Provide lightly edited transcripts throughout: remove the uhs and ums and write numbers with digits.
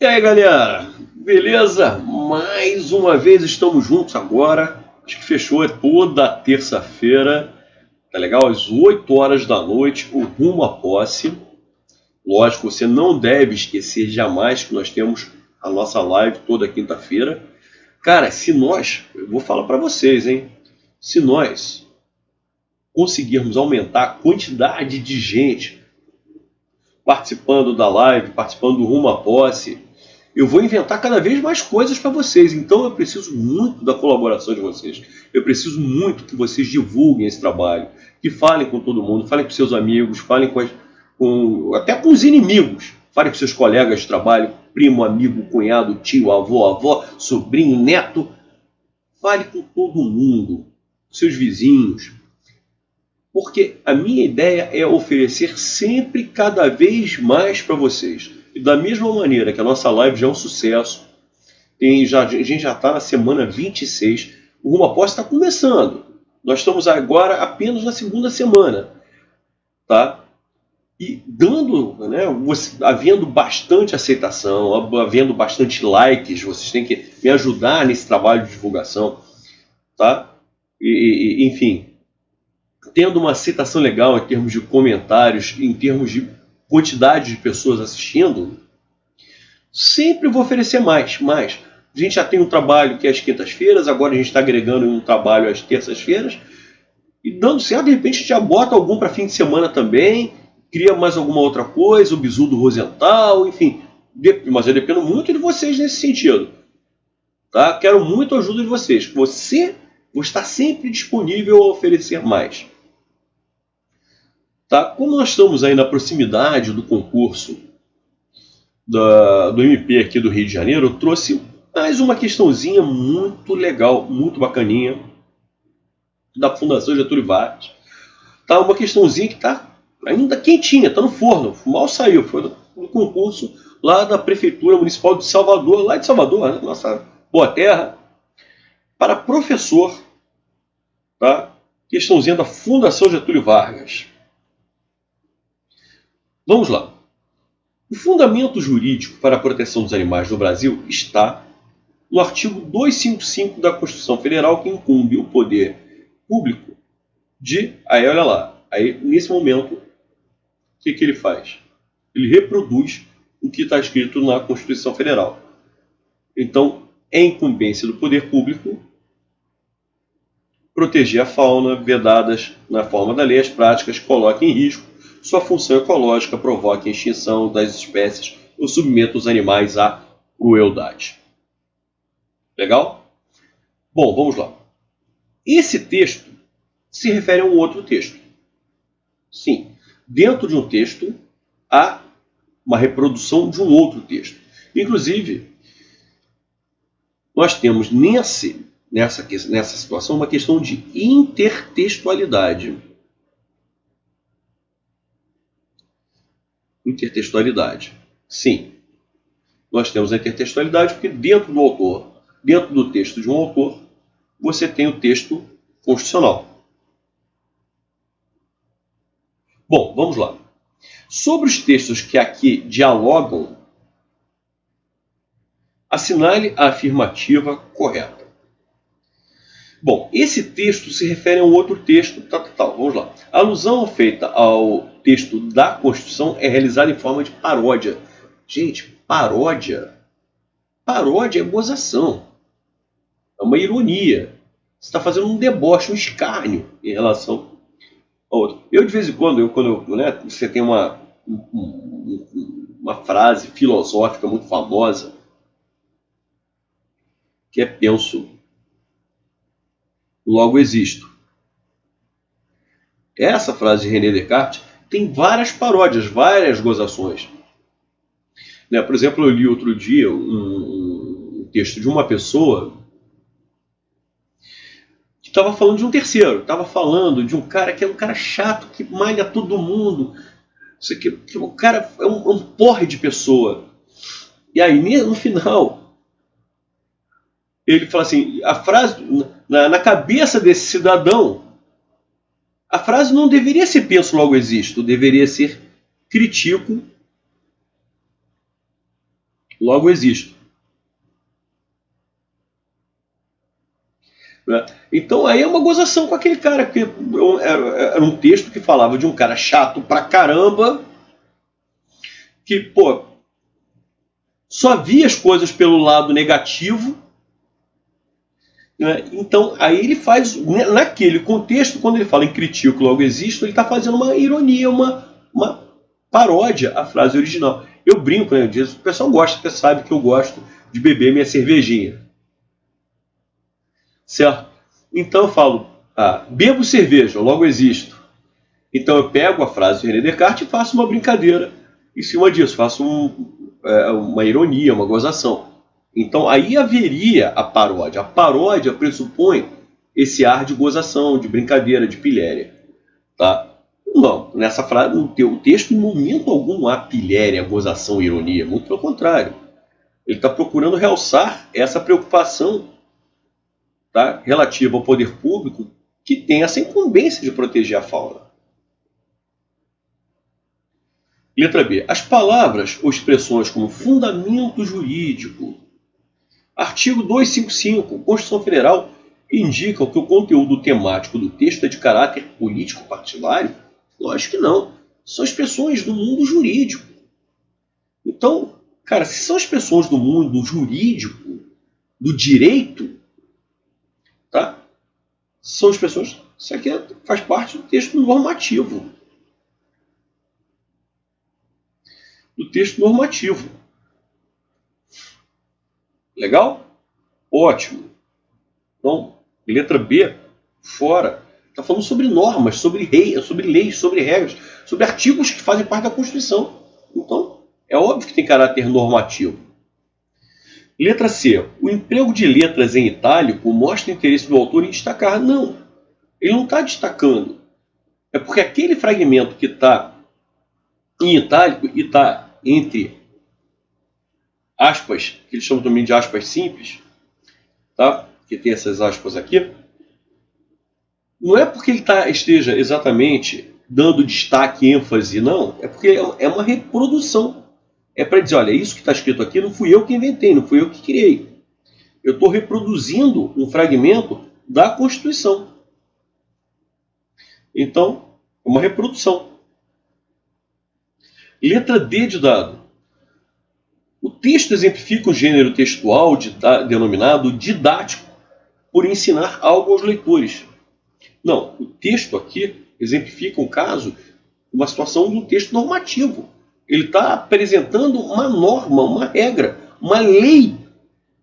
E aí, galera, beleza? Mais uma vez estamos juntos agora. Acho que fechou, é toda terça-feira, tá legal? Às 8 horas da noite, o Rumo à Posse. Lógico, você não deve esquecer jamais que nós temos a nossa live toda quinta-feira. Cara, eu vou falar para vocês, hein? Se nós conseguirmos aumentar a quantidade de gente participando da live, participando do Rumo à Posse, eu vou inventar cada vez mais coisas para vocês. Então eu preciso muito da colaboração de vocês. Eu preciso muito que vocês divulguem esse trabalho, que falem com todo mundo, falem com seus amigos, falem até com os inimigos. Falem com seus colegas de trabalho, primo, amigo, cunhado, tio, avó, sobrinho, neto. Fale com todo mundo, seus vizinhos. Porque a minha ideia é oferecer sempre cada vez mais para vocês. E da mesma maneira que a nossa live já é um sucesso, a gente já está na semana 26, o Rumo à Posse está começando. Nós estamos agora apenas na segunda semana. Tá? E havendo bastante aceitação, havendo bastante likes, vocês têm que me ajudar nesse trabalho de divulgação. Tá? Enfim, tendo uma aceitação legal em termos de comentários, em termos de quantidade de pessoas assistindo, sempre vou oferecer mais. A gente já tem um trabalho que é às quintas-feiras, agora a gente está agregando um trabalho às terças-feiras, e dando certo, de repente a gente já bota algum para fim de semana também, cria mais alguma outra coisa, o bizu do Rosenthal, enfim. Mas eu dependo muito de vocês nesse sentido. Tá? Quero muito a ajuda de vocês. Você vai estar sempre disponível a oferecer mais. Tá? Como nós estamos aí na proximidade do concurso do MP aqui do Rio de Janeiro, eu trouxe mais uma questãozinha muito legal, muito bacaninha, da Fundação Getúlio Vargas. Tá? Uma questãozinha que está ainda quentinha, está no forno, mal saiu, foi no concurso lá da Prefeitura Municipal de Salvador, lá de Salvador, né? Nossa boa terra, para professor, tá? Questãozinha da Fundação Getúlio Vargas. Vamos lá. O fundamento jurídico para a proteção dos animais no Brasil está no artigo 255 da Constituição Federal, que incumbe o poder público de... Aí, olha lá. Aí, nesse momento, o que ele faz? Ele reproduz o que está escrito na Constituição Federal. Então, é incumbência do poder público proteger a fauna, vedadas na forma da lei as práticas que coloquem em risco sua função ecológica, provoquem a extinção das espécies ou submetam os animais à crueldade. Legal? Bom, vamos lá. Esse texto se refere a um outro texto. Sim, dentro de um texto há uma reprodução de um outro texto. Inclusive, nós temos nessa situação uma questão de intertextualidade. Intertextualidade. Sim, nós temos a intertextualidade porque dentro do texto de um autor, você tem o texto constitucional. Bom, vamos lá. Sobre os textos que aqui dialogam, assinale a afirmativa correta. Bom, esse texto se refere a um outro texto. Vamos lá. A alusão feita ao texto da Constituição é realizada em forma de paródia. Gente, paródia. Paródia é gozação. É uma ironia. Você está fazendo um deboche, um escárnio em relação ao outro. Eu, de vez em quando, você tem uma frase filosófica muito famosa, que é penso, logo existo. Essa frase de René Descartes tem várias paródias, várias gozações. Por exemplo, eu li outro dia um texto de uma pessoa que estava falando de um terceiro, estava falando de um cara que é um cara chato, que malha todo mundo. Isso aqui, o cara é um porre de pessoa. E aí, no final, ele fala assim, a frase, na cabeça desse cidadão, a frase não deveria ser penso logo existo, deveria ser critico logo existo. Então aí é uma gozação com aquele cara, porque era um texto que falava de um cara chato pra caramba, que, pô, só via as coisas pelo lado negativo, né? Então aí ele faz, naquele contexto, quando ele fala em critico, logo existo, ele está fazendo uma ironia, uma paródia à frase original. Eu brinco, né? O pessoal gosta, porque sabe que eu gosto de beber minha cervejinha. Certo? Então eu falo, bebo cerveja, logo existo. Então eu pego a frase de René Descartes e faço uma brincadeira em cima disso, faço uma ironia, uma gozação. Então aí haveria a paródia. A paródia pressupõe esse ar de gozação, de brincadeira, de pilhéria. Tá? Não, nessa frase, o texto em momento algum há pilhéria, gozação, ironia. Muito pelo contrário. Ele está procurando realçar essa preocupação, tá, relativa ao poder público, que tem essa incumbência de proteger a fauna. Letra B. As palavras ou expressões como fundamento jurídico, artigo 255, Constituição Federal, indicam que o conteúdo temático do texto é de caráter político partidário? Lógico que não. São expressões do mundo jurídico. Então, cara, se são expressões do mundo jurídico, do direito, tá? São expressões. Isso aqui faz parte do texto normativo. Do texto normativo. Legal? Ótimo. Então, letra B, fora. Está falando sobre normas, sobre leis, sobre regras, sobre artigos que fazem parte da Constituição. Então, é óbvio que tem caráter normativo. Letra C. O emprego de letras em itálico mostra o interesse do autor em destacar. Não. Ele não está destacando. É porque aquele fragmento que está em itálico e está entre aspas, que eles chamam também de aspas simples, tá? Que tem essas aspas aqui, não é porque ele esteja exatamente dando destaque, ênfase, não. É porque é uma reprodução. É para dizer, olha, isso que está escrito aqui não fui eu que inventei, não fui eu que criei. Eu estou reproduzindo um fragmento da Constituição. Então, é uma reprodução. Letra D de dado. O texto exemplifica um gênero textual denominado didático, por ensinar algo aos leitores. Não, o texto aqui exemplifica um caso, uma situação de um texto normativo. Ele está apresentando uma norma, uma regra, uma lei.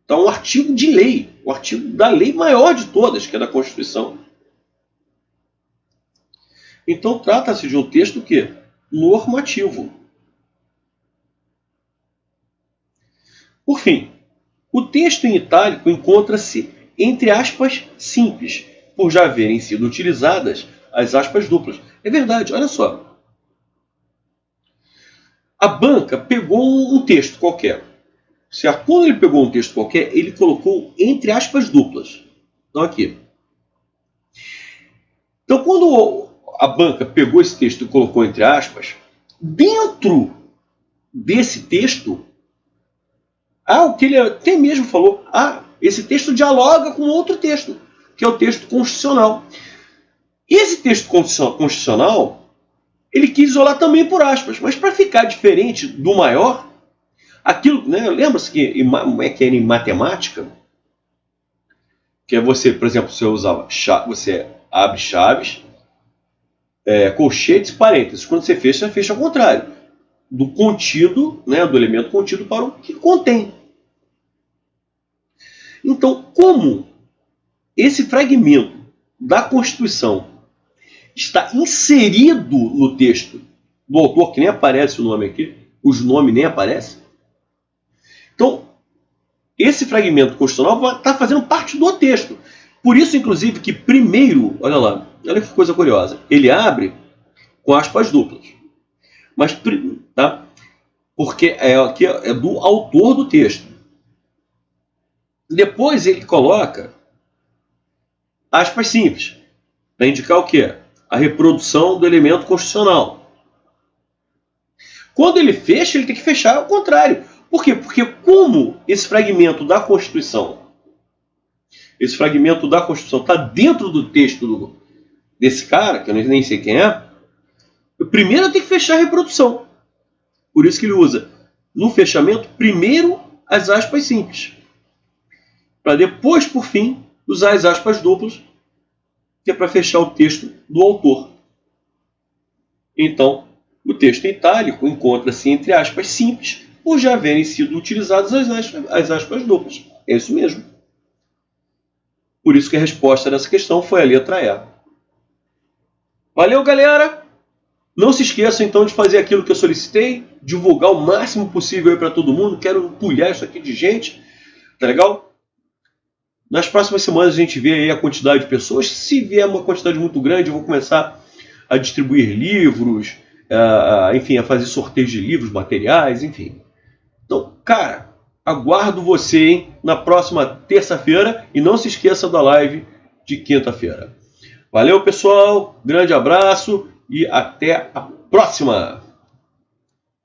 Então, um artigo de lei, o artigo da lei maior de todas, que é da Constituição. Então, trata-se de um texto que normativo. Por fim, o texto em itálico encontra-se entre aspas simples, por já haverem sido utilizadas as aspas duplas. É verdade, olha só. A banca pegou um texto qualquer. Certo? Quando ele pegou um texto qualquer, ele colocou entre aspas duplas. Então aqui. Então quando a banca pegou esse texto e colocou entre aspas, dentro desse texto, o que ele até mesmo falou, esse texto dialoga com outro texto, que é o texto constitucional. E esse texto constitucional, ele quis isolar também por aspas, mas para ficar diferente do maior, aquilo, né, lembra-se que em matemática, que é você, por exemplo, você abre chaves, colchetes e parênteses. Quando você fecha ao contrário. Do contido, né, do elemento contido para o que contém. Então, como esse fragmento da Constituição está inserido no texto do autor, que nem aparece o nome aqui, os nomes nem aparecem, então, esse fragmento constitucional está fazendo parte do texto. Por isso, inclusive, que primeiro, olha que coisa curiosa, ele abre com aspas duplas. Mas, tá? Porque aqui é do autor do texto. Depois ele coloca aspas simples, para indicar o quê? A reprodução do elemento constitucional. Quando ele fecha, ele tem que fechar ao contrário. Por quê? Porque como esse fragmento da Constituição está dentro do texto desse cara, que eu nem sei quem é, eu primeiro tenho que fechar a reprodução. Por isso que ele usa, no fechamento, primeiro as aspas simples. Para depois, por fim, usar as aspas duplas, que é para fechar o texto do autor. Então, o texto em itálico encontra-se entre aspas simples, por já haverem sido utilizadas as aspas duplas. É isso mesmo. Por isso que a resposta dessa questão foi a letra E. Valeu, galera! Não se esqueçam, então, de fazer aquilo que eu solicitei, divulgar o máximo possível para todo mundo. Quero empulhar isso aqui de gente. Tá legal? Nas próximas semanas a gente vê aí a quantidade de pessoas. Se vier uma quantidade muito grande, eu vou começar a distribuir livros, enfim, a fazer sorteios de livros, materiais, enfim. Então, cara, aguardo você, hein, na próxima terça-feira e não se esqueça da live de quinta-feira. Valeu, pessoal, grande abraço e até a próxima!